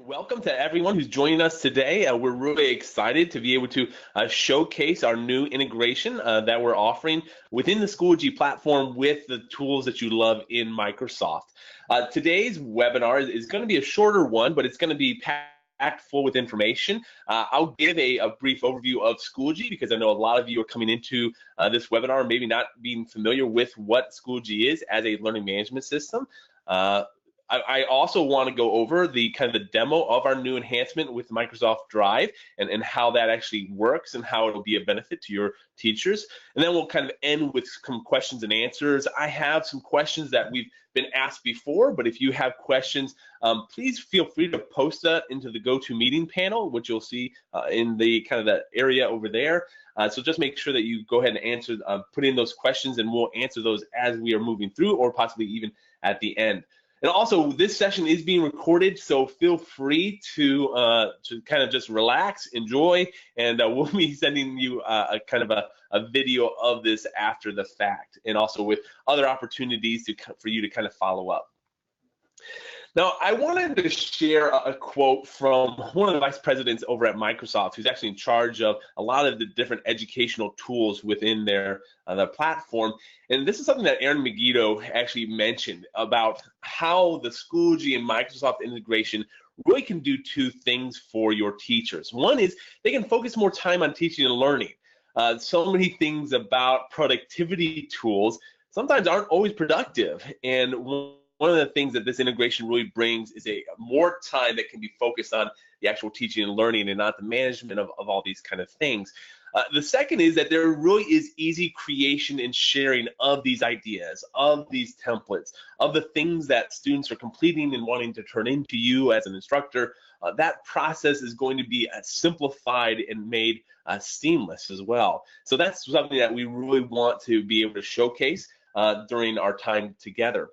Welcome to everyone who's joining us today. We're really excited to be able to showcase our new integration that we're offering within the Schoology platform with the tools that you love in Microsoft. Today's webinar is going to be a shorter one, but it's going to be packed full with information. I'll give a brief overview of Schoology because I know a lot of you are coming into this webinar maybe not being familiar with what Schoology is as a learning management system. I also want to go over the kind of the demo of our new enhancement with Microsoft Drive and how that actually works and how it'll be a benefit to your teachers. And then we'll kind of end with some questions and answers. I have some questions that we've been asked before, but if you have questions, please feel free to post that into the GoToMeeting panel, which you'll see in the kind of the area over there. So just make sure that you go ahead and answer, put in those questions, and we'll answer those as we are moving through, or possibly even at the end. And also, this session is being recorded, so feel free to kind of just relax, enjoy, and we'll be sending you a kind of a video of this after the fact, and also with other opportunities for you to kind of follow up. Now, I wanted to share a quote from one of the vice presidents over at Microsoft, who's actually in charge of a lot of the different educational tools within their platform. And this is something that Aaron Megiddo actually mentioned about how the Schoology and Microsoft integration really can do two things for your teachers. One is they can focus more time on teaching and learning. So many things about productivity tools sometimes aren't always productive. And one of the things that this integration really brings is a more time that can be focused on the actual teaching and learning and not the management of all these kind of things. The second is that there really is easy creation and sharing of these ideas, of these templates, of the things that students are completing and wanting to turn into you as an instructor. That process is going to be simplified and made seamless as well. So that's something that we really want to be able to showcase during our time together.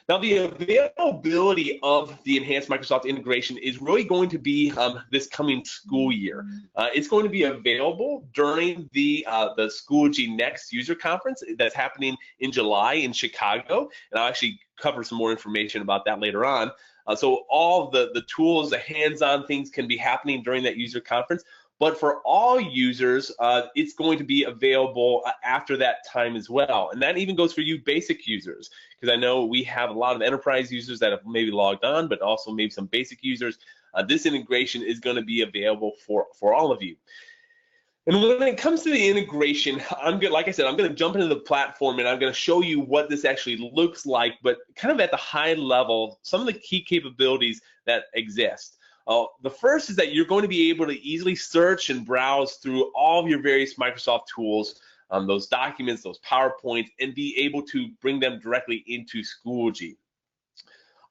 Now, the availability of the enhanced Microsoft integration is really going to be this coming school year. It's going to be available during the Schoology Next user conference that's happening in July in Chicago, and I'll actually cover some more information about that later on. So all the tools, the hands-on things can be happening during that user conference. But for all users, it's going to be available after that time as well. And that even goes for you basic users, because I know we have a lot of enterprise users that have maybe logged on, but also maybe some basic users. This integration is going to be available for all of you. And when it comes to the integration, like I said, I'm going to jump into the platform and I'm going to show you what this actually looks like, but kind of at the high level, some of the key capabilities that exist. The first is that you're going to be able to easily search and browse through all of your various Microsoft tools, those documents, those PowerPoints, and be able to bring them directly into Schoology.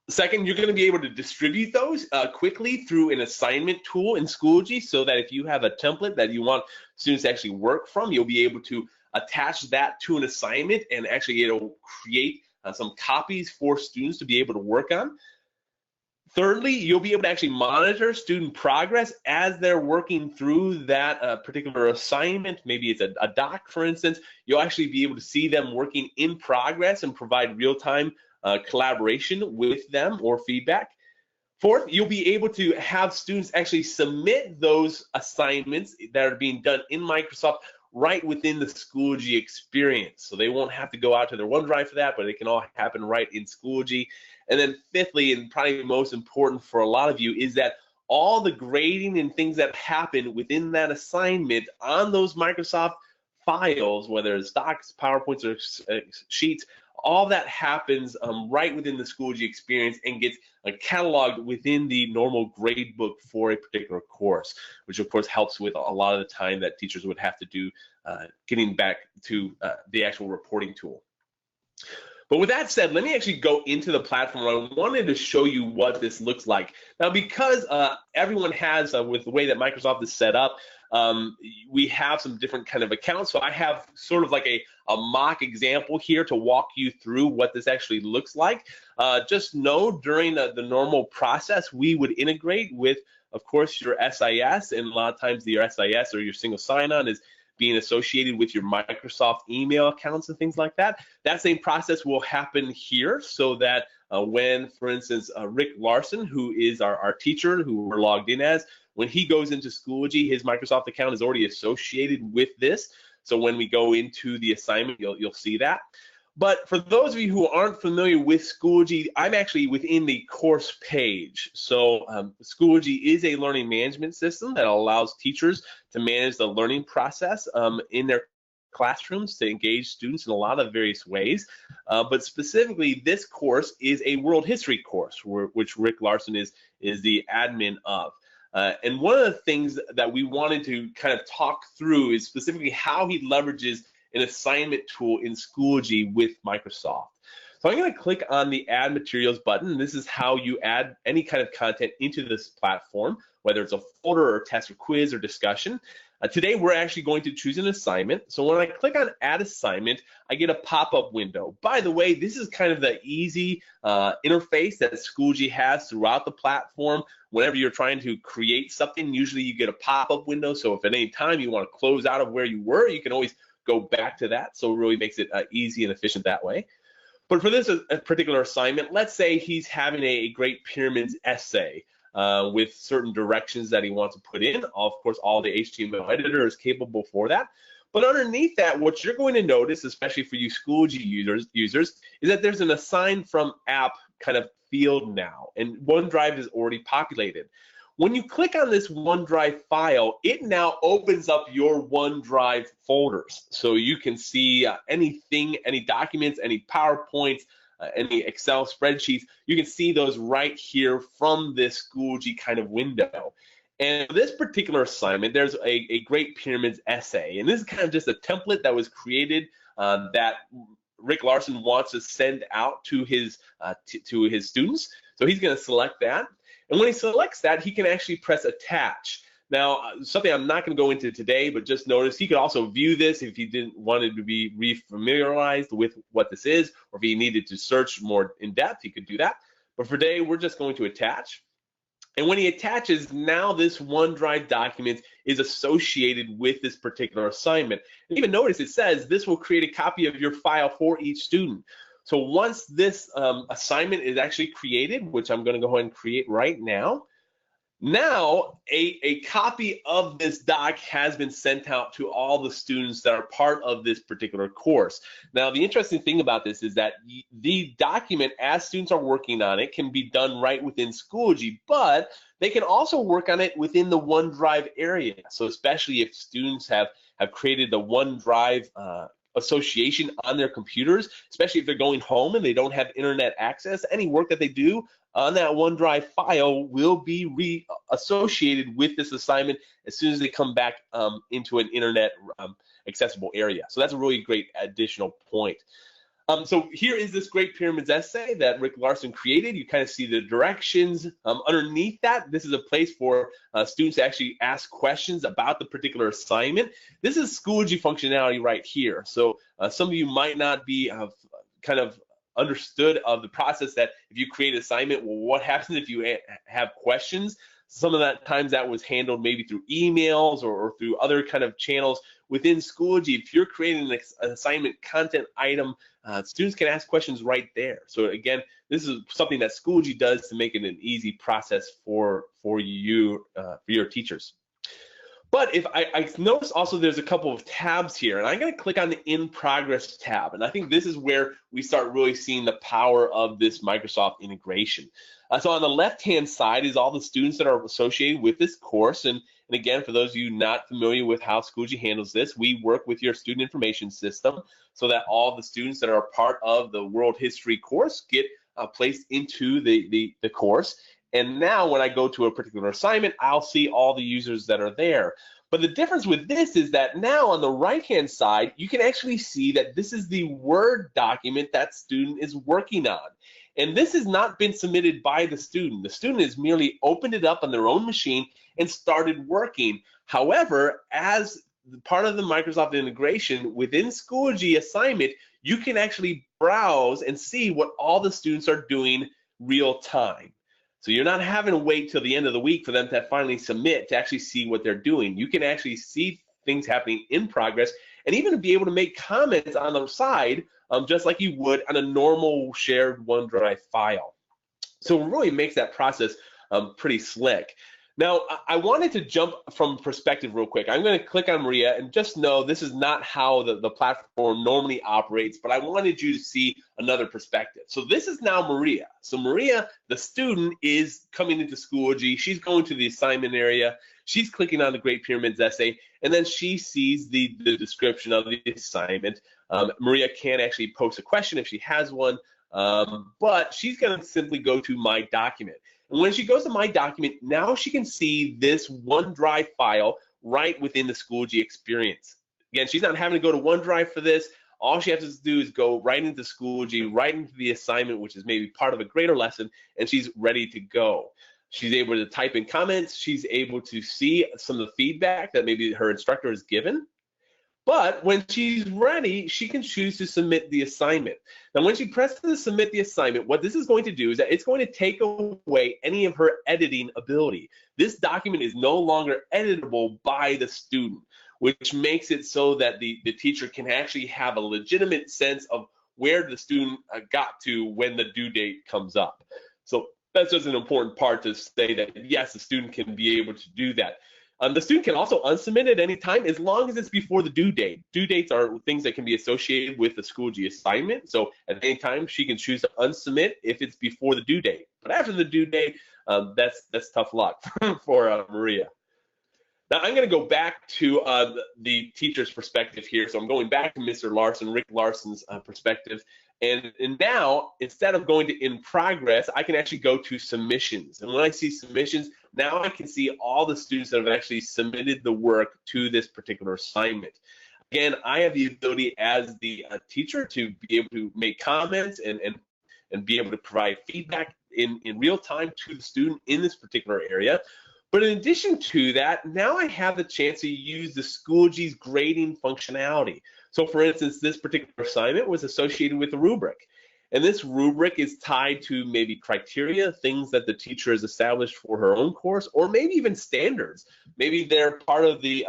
Second, you're going to be able to distribute those quickly through an assignment tool in Schoology, so that if you have a template that you want students to actually work from, you'll be able to attach that to an assignment, and actually it'll create some copies for students to be able to work on. Thirdly, you'll be able to actually monitor student progress as they're working through that particular assignment. Maybe it's a doc, for instance. You'll actually be able to see them working in progress and provide real-time collaboration with them or feedback. Fourth, you'll be able to have students actually submit those assignments that are being done in Microsoft right within the Schoology experience. So they won't have to go out to their OneDrive for that, but it can all happen right in Schoology. And then fifthly, and probably most important for a lot of you, is that all the grading and things that happen within that assignment on those Microsoft files, whether it's docs, PowerPoints, or sheets, all that happens right within the Schoology experience and gets cataloged within the normal grade book for a particular course, which of course helps with a lot of the time that teachers would have to do getting back to the actual reporting tool. But with that said, let me actually go into the platform. I wanted to show you what this looks like. Now, because everyone has, with the way that Microsoft is set up, we have some different kind of accounts. So I have sort of like a mock example here to walk you through what this actually looks like. Just know during the normal process, we would integrate with, of course, your SIS, and a lot of times your SIS or your single sign-on is being associated with your Microsoft email accounts and things like that. That same process will happen here, so that when, for instance, Rick Larson, who is our teacher who we're logged in as, when he goes into Schoology, his Microsoft account is already associated with this. So when we go into the assignment, you'll see that. But for those of you who aren't familiar with Schoology, I'm actually within the course page. So Schoology is a learning management system that allows teachers to manage the learning process in their classrooms to engage students in a lot of various ways. But specifically, this course is a world history course, which Rick Larson is the admin of. And one of the things that we wanted to kind of talk through is specifically how he leverages an assignment tool in Schoology with Microsoft. So I'm going to click on the Add Materials button. This is how you add any kind of content into this platform, whether it's a folder or test or quiz or discussion. Today, we're actually going to choose an assignment. So when I click on Add Assignment, I get a pop-up window. By the way, this is kind of the easy interface that Schoology has throughout the platform. Whenever you're trying to create something, usually you get a pop-up window. So if at any time you want to close out of where you were, you can always go back to that. So it really makes it easy and efficient that way. But for this particular assignment, let's say he's having a Great Pyramids essay with certain directions that he wants to put in. Of course, all the HTML editor is capable for that. But underneath that, what you're going to notice, especially for you Schoology users, is that there's an Assign From App kind of field now, and OneDrive is already populated. When you click on this OneDrive file, it now opens up your OneDrive folders. So you can see anything, any documents, any PowerPoints, any Excel spreadsheets. You can see those right here from this Schoology kind of window. And for this particular assignment, there's a Great Pyramids essay. And this is kind of just a template that was created that Rick Larson wants to send out to his students. So he's going to select that. And when he selects that, he can actually press Attach. Now, something I'm not going to go into today, but just notice he could also view this if he didn't want to be refamiliarized with what this is, or if he needed to search more in depth, he could do that. But for today, we're just going to attach. And when he attaches, now this OneDrive document is associated with this particular assignment. And even notice it says this will create a copy of your file for each student. So once this assignment is actually created, which I'm going to go ahead and create right now, now a copy of this doc has been sent out to all the students that are part of this particular course. Now, the interesting thing about this is that the document, as students are working on it, can be done right within Schoology, but they can also work on it within the OneDrive area. So especially if students have created the OneDrive association on their computers, especially if they're going home and they don't have internet access, any work that they do on that OneDrive file will be re-associated with this assignment as soon as they come back into an internet accessible area. So that's a really great additional point. So here is this Great Pyramids essay that Rick Larson created. You kind of see the directions. Underneath that, this is a place for students to actually ask questions about the particular assignment. This is Schoology functionality right here. So some of you might not be kind of understood of the process that if you create an assignment, well, what happens if you have questions? Some of that times that was handled maybe through emails or through other kind of channels within Schoology. If you're creating an assignment content item, students can ask questions right there. So again, this is something that Schoology does to make it an easy process for you, for your teachers. But if I notice also there's a couple of tabs here, and I'm going to click on the In Progress tab, and I think this is where we start really seeing the power of this Microsoft integration. So on the left-hand side is all the students that are associated with this course, and again, for those of you not familiar with how Schoology handles this, we work with your student information system so that all the students that are part of the World History course get placed into the course. And now when I go to a particular assignment, I'll see all the users that are there. But the difference with this is that now on the right-hand side, you can actually see that this is the Word document that student is working on. And this has not been submitted by the student. The student has merely opened it up on their own machine and started working. However, as part of the Microsoft integration within Schoology assignment, you can actually browse and see what all the students are doing real time. So you're not having to wait till the end of the week for them to finally submit to actually see what they're doing. You can actually see things happening in progress and even be able to make comments on the side just like you would on a normal shared OneDrive file. So it really makes that process pretty slick. Now, I wanted to jump from perspective real quick. I'm going to click on Maria, and just know this is not how the platform normally operates, but I wanted you to see another perspective. So this is now Maria. So Maria, the student, is coming into Schoology. She's going to the assignment area. She's clicking on the Great Pyramids essay, and then she sees the description of the assignment. Maria can actually post a question if she has one, but she's going to simply go to My Document. And when she goes to My Document, now she can see this OneDrive file right within the Schoology experience. Again, she's not having to go to OneDrive for this. All she has to do is go right into Schoology, right into the assignment, which is maybe part of a greater lesson, and she's ready to go. She's able to type in comments. She's able to see some of the feedback that maybe her instructor has given. But when she's ready, she can choose to submit the assignment. Now, when she presses submit the assignment, what this is going to do is that it's going to take away any of her editing ability. This document is no longer editable by the student, which makes it so that the teacher can actually have a legitimate sense of where the student got to when the due date comes up. So that's just an important part to say that, yes, the student can be able to do that. The student can also unsubmit at any time as long as it's before the due date. Due dates are things that can be associated with the Schoology assignment. So at any time, she can choose to unsubmit if it's before the due date. But after the due date, that's tough luck for Maria. Now I'm going to go back to the teacher's perspective here. So I'm going back to Mr. Larson, Rick Larson's perspective. And now, instead of going to in progress, I can actually go to submissions. And when I see submissions, now I can see all the students that have actually submitted the work to this particular assignment. Again, I have the ability as the teacher to be able to make comments and be able to provide feedback in real time to the student in this particular area. But in addition to that, now I have the chance to use the Schoology's grading functionality. So for instance, this particular assignment was associated with a rubric. And this rubric is tied to maybe criteria, things that the teacher has established for her own course, or maybe even standards. Maybe they're part of the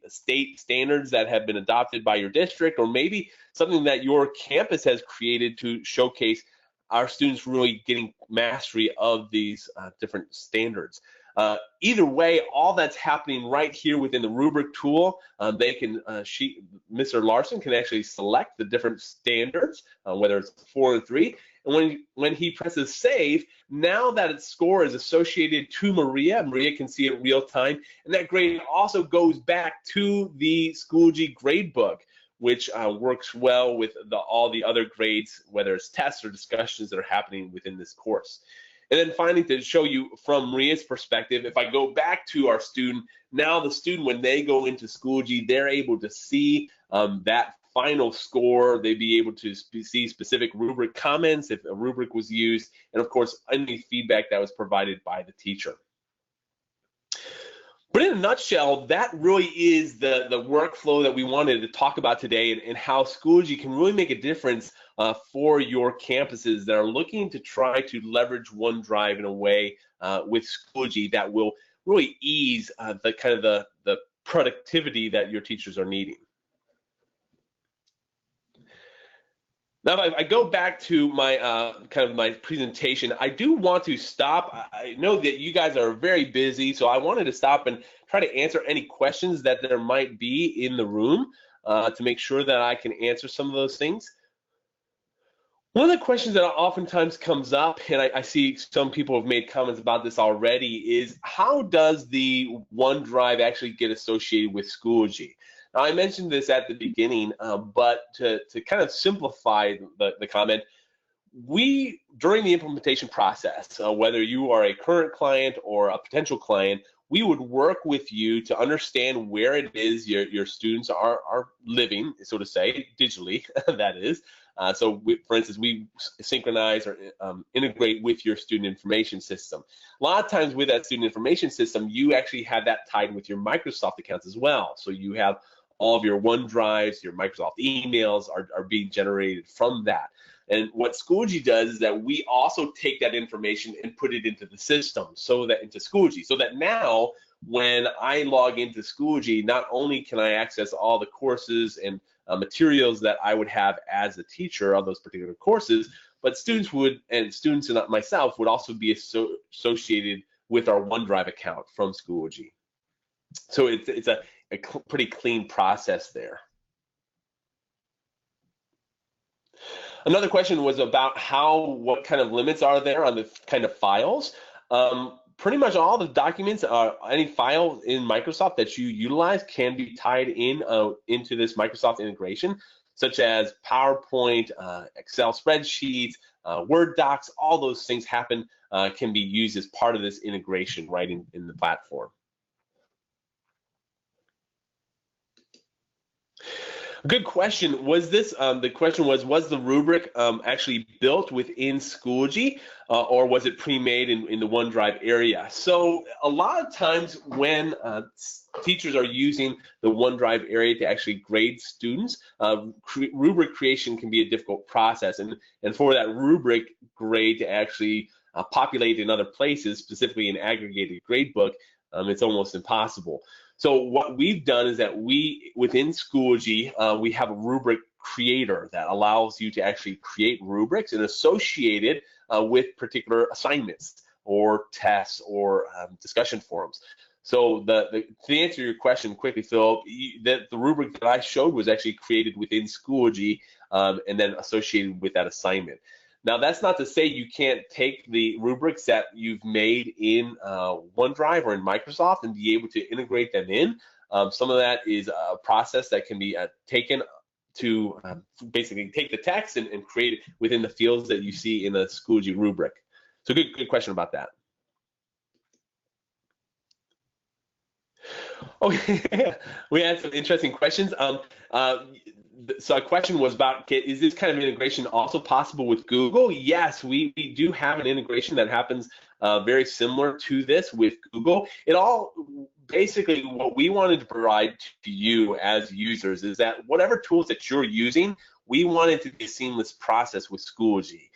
state standards that have been adopted by your district, or maybe something that your campus has created to showcase our students really getting mastery of these different standards. Either way, all that's happening right here within the rubric tool. Mr. Larson can actually select the different standards, whether it's 4 and 3. And when he presses save, now that its score is associated to Maria, Maria can see it real time, and that grade also goes back to the Schoology gradebook, which works well with all the other grades, whether it's tests or discussions that are happening within this course. And then finally, to show you from Maria's perspective, if I go back to our student, now the student, when they go into Schoology, they're able to see that final score. They'd be able to see specific rubric comments if a rubric was used, and of course, any feedback that was provided by the teacher. But in a nutshell, that really is the workflow that we wanted to talk about today, and how Schoology can really make a difference for your campuses that are looking to try to leverage OneDrive in a way with Schoology that will really ease the productivity that your teachers are needing. Now, if I go back to my my presentation, I do want to stop. I know that you guys are very busy, so I wanted to stop and try to answer any questions that there might be in the room to make sure that I can answer some of those things. One of the questions that oftentimes comes up, and I see some people have made comments about this already, is how does the OneDrive actually get associated with Schoology? Now, I mentioned this at the beginning, but to kind of simplify the comment, during the implementation process, whether you are a current client or a potential client, we would work with you to understand where it is your students are living, so to say, digitally, that is. For instance, we synchronize or integrate with your student information system. A lot of times with that student information system, you actually have that tied with your Microsoft accounts as well. So you have all of your OneDrives, your Microsoft emails are being generated from that. And what Schoology does is that we also take that information and put it into the system, into Schoology, so that now when I log into Schoology, not only can I access all the courses and materials that I would have as a teacher of those particular courses, but students and myself would also be associated with our OneDrive account from Schoology. So it's a pretty clean process there. Another question was about what kind of limits are there on the kind of files. Pretty much all the documents, any file in Microsoft that you utilize can be tied into this Microsoft integration, such as PowerPoint, Excel spreadsheets, Word docs. All those things can be used as part of this integration right in the platform. Good question. Was the rubric actually built within Schoology, or was it pre-made in the OneDrive area? So a lot of times when teachers are using the OneDrive area to actually grade students, rubric creation can be a difficult process. And for that rubric grade to actually populate in other places, specifically in aggregated gradebook, it's almost impossible. So what we've done is that within Schoology, we have a rubric creator that allows you to actually create rubrics and associate it with particular assignments or tests or discussion forums. So to answer your question quickly, Phil, the rubric that I showed was actually created within Schoology and then associated with that assignment. Now, that's not to say you can't take the rubrics that you've made in OneDrive or in Microsoft and be able to integrate them in. Some of that is a process that can be taken to basically take the text and create it within the fields that you see in the Schoology rubric. So good question about that. Okay, we had some interesting questions. So a question was about, is this kind of integration also possible with Google? Yes, we do have an integration that happens very similar to this with Google. It all basically what we wanted to provide to you as users is that whatever tools that you're using, we want it to be a seamless process with Schoology.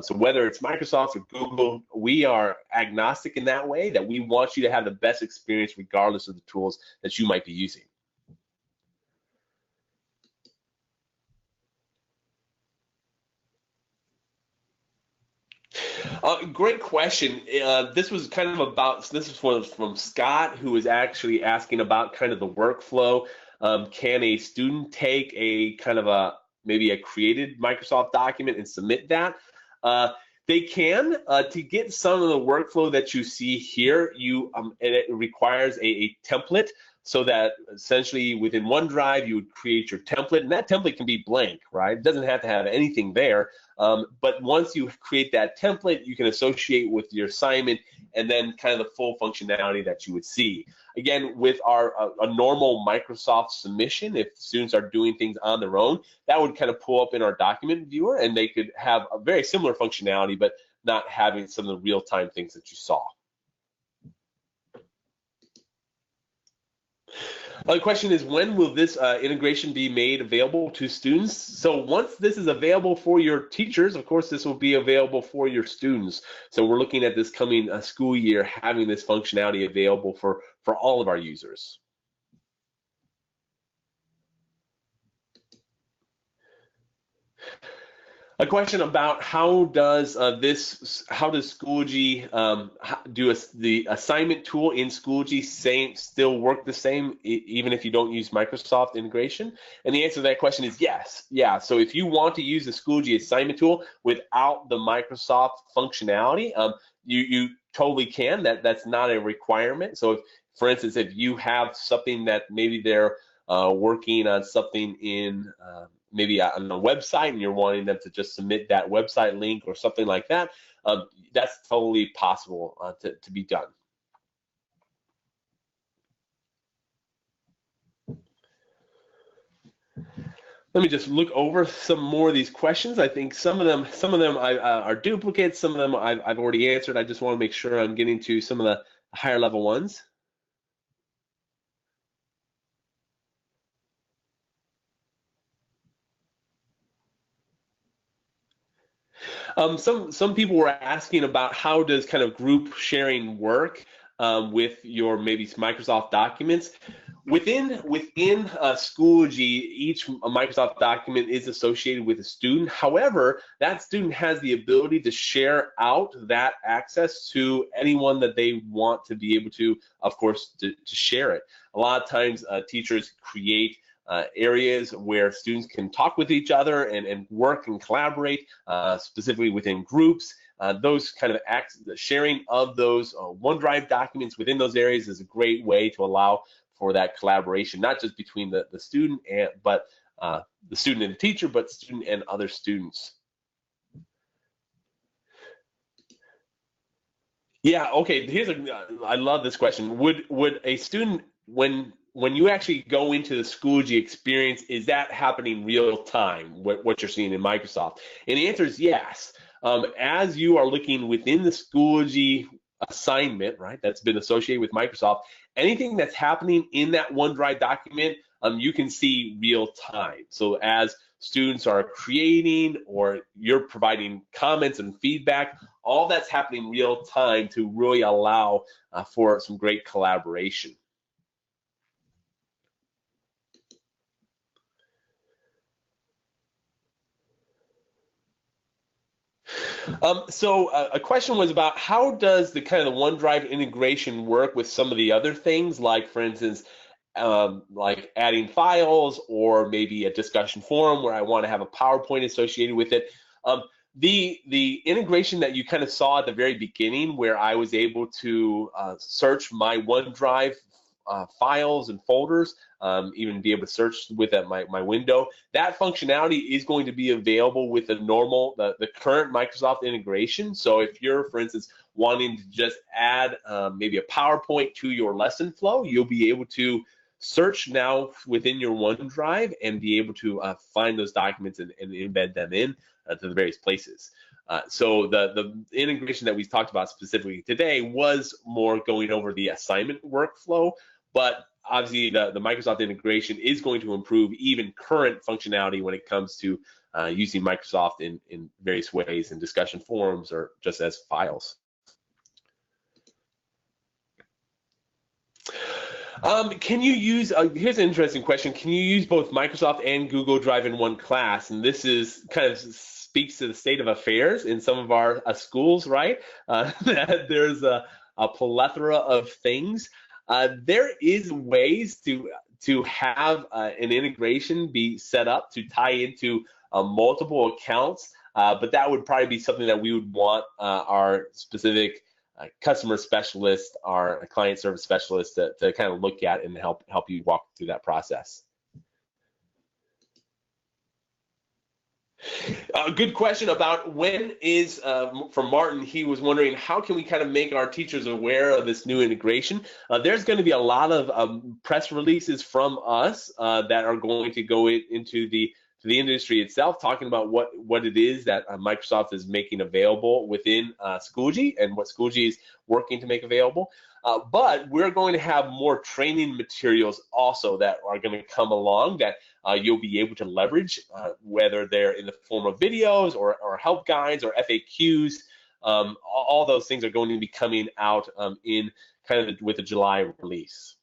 So whether it's Microsoft or Google, we are agnostic in that way, that we want you to have the best experience regardless of the tools that you might be using. Great question. This is from Scott, who was actually asking about kind of the workflow. Can a student take a kind of maybe a created Microsoft document and submit that? They can. To get some of the workflow that you see here, it requires a template, so that essentially within OneDrive you would create your template, and that template can be blank, right? It doesn't have to have anything there. But once you create that template, you can associate with your assignment and then kind of the full functionality that you would see. Again, with a normal Microsoft submission, if students are doing things on their own, that would kind of pull up in our document viewer, and they could have a very similar functionality, but not having some of the real-time things that you saw. The question is, when will this integration be made available to students? So once this is available for your teachers, of course, this will be available for your students. So we're looking at this coming school year having this functionality available for all of our users. A question about how does Schoology the assignment tool in Schoology still work the same even if you don't use Microsoft integration? And the answer to that question is yes. Yeah. So if you want to use the Schoology assignment tool without the Microsoft functionality, you totally can. That's not a requirement. So for instance, if you have something that maybe they're working on something in maybe on a website and you're wanting them to just submit that website link or something like that, that's totally possible to be done. Let me just look over some more of these questions. I think some of them are duplicates. Some of them I've already answered. I just want to make sure I'm getting to some of the higher level ones. Some people were asking about how does kind of group sharing work with your maybe Microsoft documents. Within Schoology, each Microsoft document is associated with a student. However, that student has the ability to share out that access to anyone that they want to be able to, of course, to share it. A lot of times, teachers create areas where students can talk with each other and work and collaborate, specifically within groups. Those kind of acts, the sharing of those OneDrive documents within those areas is a great way to allow for that collaboration, not just between the student and the student and the teacher, but student and other students. Yeah, okay, I love this question. Would a student, when you actually go into the Schoology experience, is that happening real time, what you're seeing in Microsoft? And the answer is yes. As you are looking within the Schoology assignment, right, that's been associated with Microsoft, anything that's happening in that OneDrive document, you can see real time. So as students are creating or you're providing comments and feedback, all that's happening real time to really allow for some great collaboration. So a question was about how does the kind of the OneDrive integration work with some of the other things, like for instance, like adding files or maybe a discussion forum where I want to have a PowerPoint associated with it. The integration that you kind of saw at the very beginning, where I was able to search my OneDrive files and folders, even be able to search with my window. That functionality is going to be available with the current Microsoft integration. So if you're, for instance, wanting to just add maybe a PowerPoint to your lesson flow, you'll be able to search now within your OneDrive and be able to find those documents and embed them in to the various places. So the integration that we talked about specifically today was more going over the assignment workflow, but obviously the Microsoft integration is going to improve even current functionality when it comes to using Microsoft in various ways in discussion forums or just as files. Can you use, here's an interesting question, can you use both Microsoft and Google Drive in one class? And this is kind of speaks to the state of affairs in some of our schools, right? There's a plethora of things. There is ways to have an integration be set up to tie into multiple accounts, but that would probably be something that we would want our specific customer specialist, our client service specialist to kind of look at and help you walk through that process. Good question about when is, from Martin, he was wondering how can we kind of make our teachers aware of this new integration. There's going to be a lot of press releases from us that are going to go into the industry itself, talking about what it is that Microsoft is making available within Schoology and what Schoology is working to make available. But we're going to have more training materials also that are going to come along that you'll be able to leverage, whether they're in the form of videos or help guides or FAQs. All those things are going to be coming out in kind of with the July release.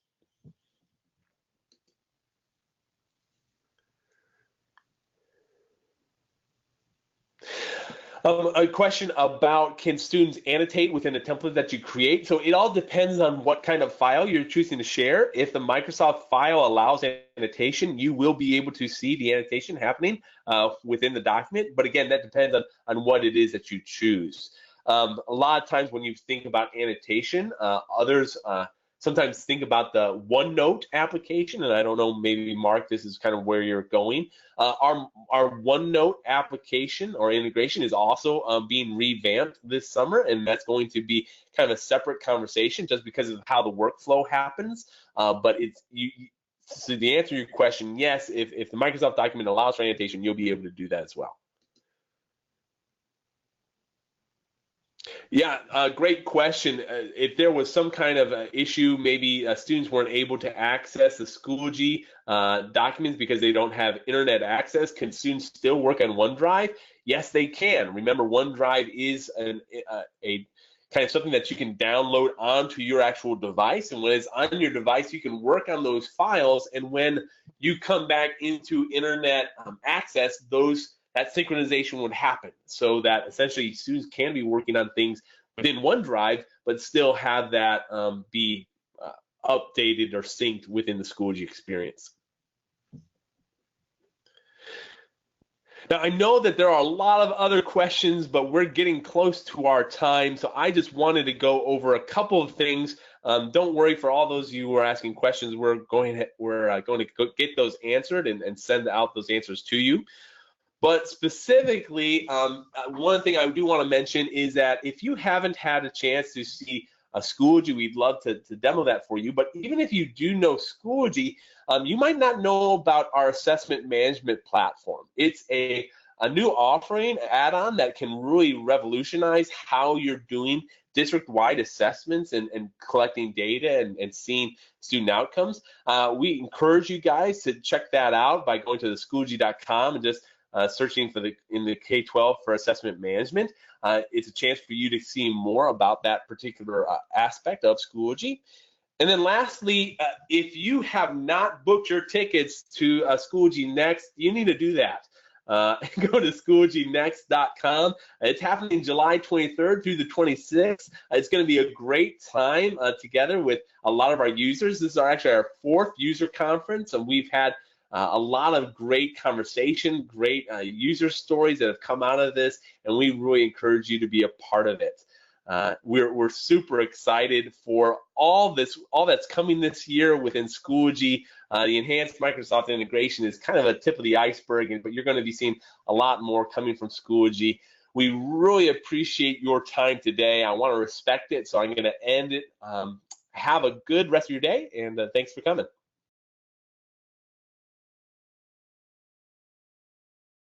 A question about, can students annotate within a template that you create? So it all depends on what kind of file you're choosing to share. If the Microsoft file allows annotation, you will be able to see the annotation happening within the document. But again, that depends on what it is that you choose. A lot of times when you think about annotation, others sometimes think about the OneNote application, and I don't know, maybe Mark, this is kind of where you're going. Our OneNote application or integration is also being revamped this summer, and that's going to be kind of a separate conversation just because of how the workflow happens. But so the answer to your question, yes, if the Microsoft document allows for annotation, you'll be able to do that as well. Yeah, great question. If there was some kind of issue, maybe students weren't able to access the Schoology documents because they don't have internet access, can students still work on OneDrive? Yes, they can. Remember, OneDrive is kind of something that you can download onto your actual device. And when it's on your device, you can work on those files. And when you come back into internet access, that synchronization would happen, so that essentially students can be working on things within OneDrive, but still have that be updated or synced within the Schoology experience. Now, I know that there are a lot of other questions, but we're getting close to our time, so I just wanted to go over a couple of things. Don't worry, for all those of you who are asking questions, we're going to go get those answered and send out those answers to you. But specifically, one thing I do want to mention is that if you haven't had a chance to see a Schoology, we'd love to demo that for you. But even if you do know Schoology, you might not know about our assessment management platform. It's a new offering, add-on that can really revolutionize how you're doing district-wide assessments and collecting data and seeing student outcomes. We encourage you guys to check that out by going to the Schoology.com and just searching in the K-12 for assessment management. It's a chance for you to see more about that particular aspect of Schoology. And then lastly, if you have not booked your tickets to Schoology Next, you need to do that. Go to SchoologyNext.com. It's happening July 23rd through the 26th. It's going to be a great time together with a lot of our users. This is actually our 4th user conference, and we've had a lot of great conversation, great user stories that have come out of this, and we really encourage you to be a part of it. We're super excited for all that's coming this year within Schoology. The enhanced Microsoft integration is kind of a tip of the iceberg, but you're going to be seeing a lot more coming from Schoology. We really appreciate your time today. I want to respect it, so I'm going to end it. Have a good rest of your day, and thanks for coming.